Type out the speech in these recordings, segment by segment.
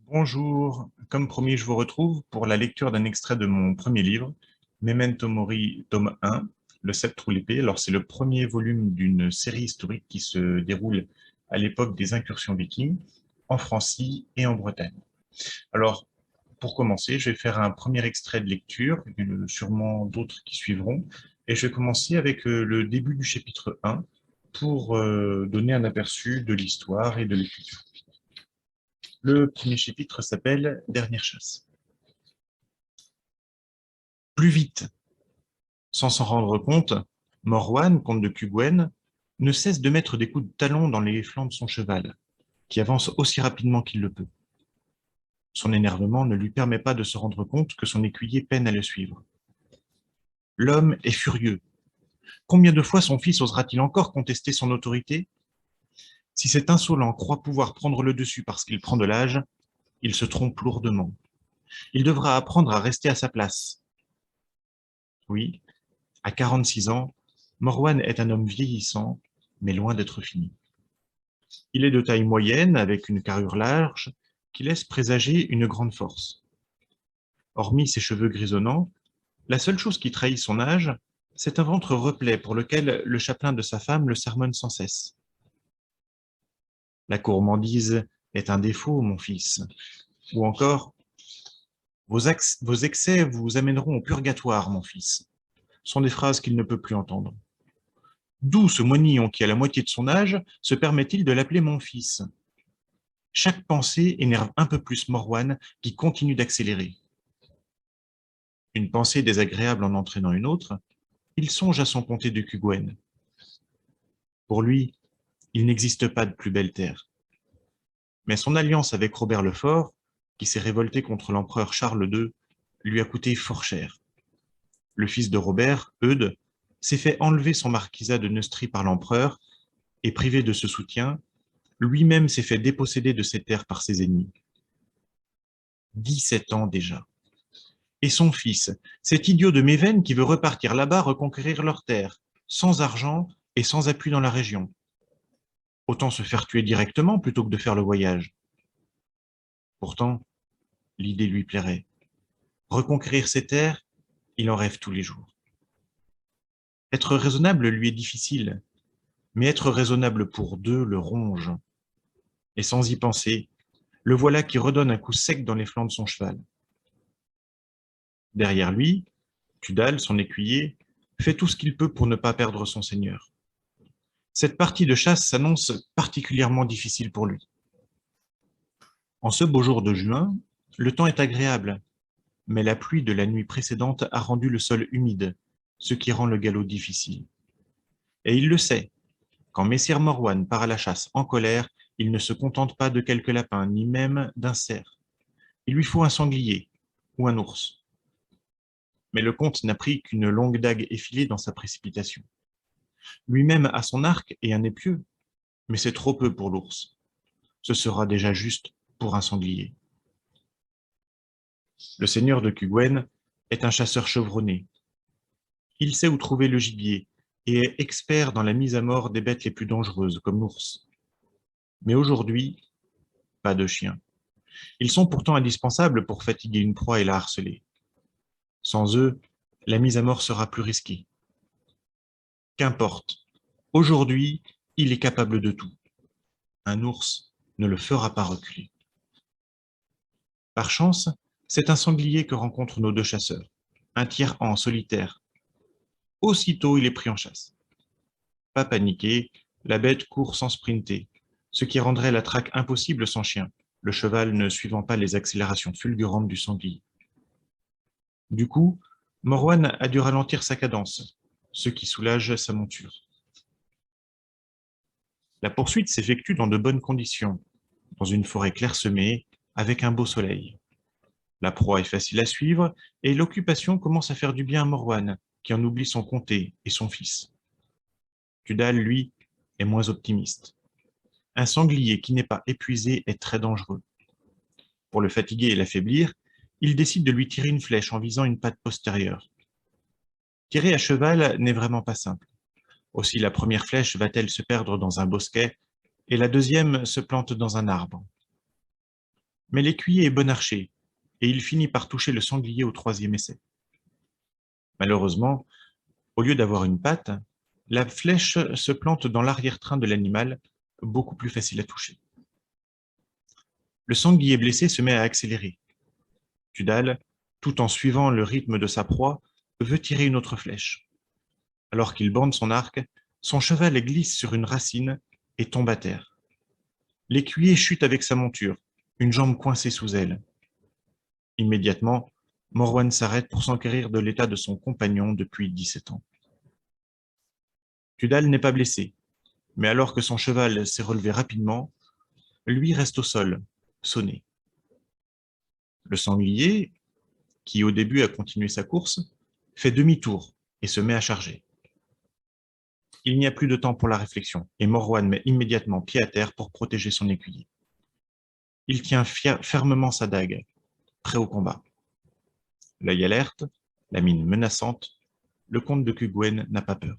Bonjour, comme promis, je vous retrouve pour la lecture d'un extrait de mon premier livre, Memento Mori, tome 1, Le Sceptre ou l'épée. Alors, c'est le premier volume d'une série historique qui se déroule à l'époque des incursions vikings, en Francie et en Bretagne. Alors, pour commencer, je vais faire un premier extrait de lecture, sûrement d'autres qui suivront, et je vais commencer avec le début du chapitre 1 pour donner un aperçu de l'histoire et de l'écriture. Le premier chapitre s'appelle Dernière chasse. Plus vite. Sans s'en rendre compte, Morwan, comte de Cuguen, ne cesse de mettre des coups de talon dans les flancs de son cheval, qui avance aussi rapidement qu'il le peut. Son énervement ne lui permet pas de se rendre compte que son écuyer peine à le suivre. L'homme est furieux. Combien de fois son fils osera-t-il encore contester son autorité? Si cet insolent croit pouvoir prendre le dessus parce qu'il prend de l'âge, il se trompe lourdement. Il devra apprendre à rester à sa place. Oui, à 46 ans, Morwan est un homme vieillissant, mais loin d'être fini. Il est de taille moyenne, avec une carrure large, qui laisse présager une grande force. Hormis ses cheveux grisonnants, la seule chose qui trahit son âge, c'est un ventre replet pour lequel le chapelain de sa femme le sermonne sans cesse. La gourmandise est un défaut, mon fils. Ou encore, vos excès vous amèneront au purgatoire, mon fils, sont des phrases qu'il ne peut plus entendre. D'où ce moignillon qui, à la moitié de son âge, se permet-il de l'appeler mon fils? Chaque pensée énerve un peu plus Morwan, qui continue d'accélérer. Une pensée désagréable en entraînant une autre, il songe à son comté de Cuguen. Pour lui, il n'existe pas de plus belle terre. Mais son alliance avec Robert le Fort, qui s'est révolté contre l'empereur Charles II, lui a coûté fort cher. Le fils de Robert, Eudes, s'est fait enlever son marquisat de Neustrie par l'empereur, et privé de ce soutien, lui-même s'est fait déposséder de ses terres par ses ennemis. 17 ans déjà. Et son fils, cet idiot de Méven qui veut repartir là-bas reconquérir leurs terres, sans argent et sans appui dans la région. Autant se faire tuer directement plutôt que de faire le voyage. Pourtant, l'idée lui plairait. Reconquérir ses terres, il en rêve tous les jours. Être raisonnable lui est difficile, mais être raisonnable pour deux le ronge. Et sans y penser, le voilà qui redonne un coup sec dans les flancs de son cheval. Derrière lui, Tudal, son écuyer, fait tout ce qu'il peut pour ne pas perdre son seigneur. Cette partie de chasse s'annonce particulièrement difficile pour lui. En ce beau jour de juin, le temps est agréable, mais la pluie de la nuit précédente a rendu le sol humide, ce qui rend le galop difficile. Et il le sait, quand Messire Morwan part à la chasse en colère, il ne se contente pas de quelques lapins, ni même d'un cerf. Il lui faut un sanglier ou un ours. Mais le comte n'a pris qu'une longue dague effilée dans sa précipitation. Lui-même a son arc et un épieu, mais c'est trop peu pour l'ours. Ce sera déjà juste pour un sanglier. Le seigneur de Cuguen est un chasseur chevronné. Il sait où trouver le gibier et est expert dans la mise à mort des bêtes les plus dangereuses, comme l'ours. Mais aujourd'hui, pas de chien. Ils sont pourtant indispensables pour fatiguer une proie et la harceler. Sans eux, la mise à mort sera plus risquée. Qu'importe. Aujourd'hui, il est capable de tout. Un ours ne le fera pas reculer. Par chance, c'est un sanglier que rencontrent nos deux chasseurs, un tiers-an solitaire. Aussitôt, il est pris en chasse. Pas paniqué, la bête court sans sprinter, ce qui rendrait la traque impossible sans chien, le cheval ne suivant pas les accélérations fulgurantes du sanglier. Du coup, Morwan a dû ralentir sa cadence, ce qui soulage sa monture. La poursuite s'effectue dans de bonnes conditions, dans une forêt clairsemée, avec un beau soleil. La proie est facile à suivre et l'occupation commence à faire du bien à Morwan, qui en oublie son comté et son fils. Tudal, lui, est moins optimiste. Un sanglier qui n'est pas épuisé est très dangereux. Pour le fatiguer et l'affaiblir, il décide de lui tirer une flèche en visant une patte postérieure. Tirer à cheval n'est vraiment pas simple. Aussi la première flèche va-t-elle se perdre dans un bosquet et la deuxième se plante dans un arbre. Mais l'écuyer est bon archer, et il finit par toucher le sanglier au troisième essai. Malheureusement, au lieu d'avoir une patte, la flèche se plante dans l'arrière-train de l'animal, beaucoup plus facile à toucher. Le sanglier blessé se met à accélérer. Tudal, tout en suivant le rythme de sa proie, veut tirer une autre flèche. Alors qu'il bande son arc, son cheval glisse sur une racine et tombe à terre. L'écuyer chute avec sa monture, une jambe coincée sous elle. Immédiatement, Morwan s'arrête pour s'enquérir de l'état de son compagnon depuis 17 ans. Tudal n'est pas blessé, mais alors que son cheval s'est relevé rapidement, lui reste au sol, sonné. Le sanglier, qui au début a continué sa course, fait demi-tour et se met à charger. Il n'y a plus de temps pour la réflexion, et Morwan met immédiatement pied à terre pour protéger son écuyer. Il tient fermement sa dague, prêt au combat. L'œil alerte, la mine menaçante, le comte de Cuguen n'a pas peur.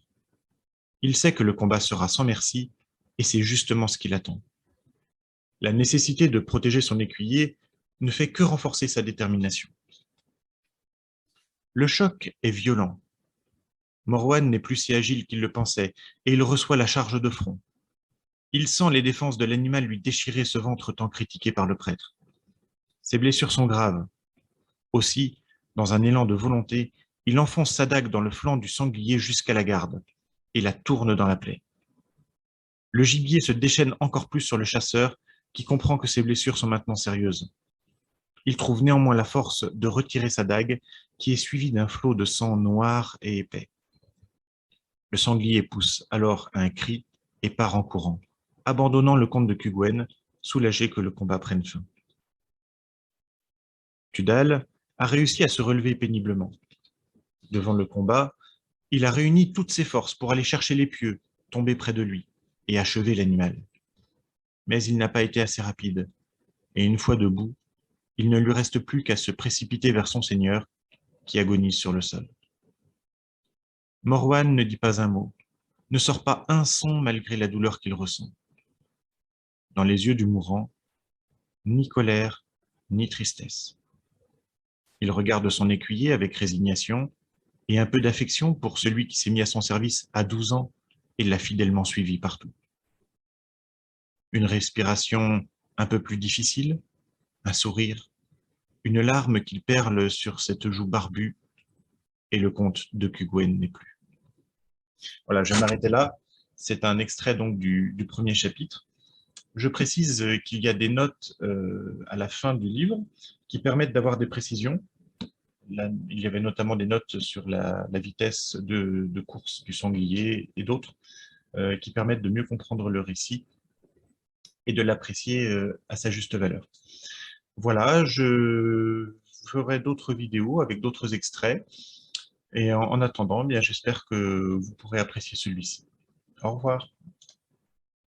Il sait que le combat sera sans merci, et c'est justement ce qu'il attend. La nécessité de protéger son écuyer ne fait que renforcer sa détermination. Le choc est violent. Morwan n'est plus si agile qu'il le pensait, et il reçoit la charge de front. Il sent les défenses de l'animal lui déchirer ce ventre tant critiqué par le prêtre. Ses blessures sont graves. Aussi, dans un élan de volonté, il enfonce sa dague dans le flanc du sanglier jusqu'à la garde, et la tourne dans la plaie. Le gibier se déchaîne encore plus sur le chasseur, qui comprend que ses blessures sont maintenant sérieuses. Il trouve néanmoins la force de retirer sa dague, qui est suivie d'un flot de sang noir et épais. Le sanglier pousse alors un cri et part en courant, abandonnant le comte de Cuguen, soulagé que le combat prenne fin. Tudal a réussi à se relever péniblement. Devant le combat, il a réuni toutes ses forces pour aller chercher l'épieu, tombé près de lui, et achever l'animal. Mais il n'a pas été assez rapide, et une fois debout, il ne lui reste plus qu'à se précipiter vers son seigneur, qui agonise sur le sol. Morwan ne dit pas un mot, ne sort pas un son malgré la douleur qu'il ressent. Dans les yeux du mourant, ni colère, ni tristesse. Il regarde son écuyer avec résignation et un peu d'affection pour celui qui s'est mis à son service à 12 ans et l'a fidèlement suivi partout. Une respiration un peu plus difficile, un sourire, une larme qu'il perle sur cette joue barbue, et le comte de Cuguen n'est plus. Voilà, je vais m'arrêter là. C'est un extrait donc du premier chapitre. Je précise qu'il y a des notes à la fin du livre qui permettent d'avoir des précisions. Là, il y avait notamment des notes sur la vitesse de course du sanglier et d'autres qui permettent de mieux comprendre le récit et de l'apprécier à sa juste valeur. Voilà, je ferai d'autres vidéos avec d'autres extraits. Et en attendant, bien, j'espère que vous pourrez apprécier celui-ci. Au revoir.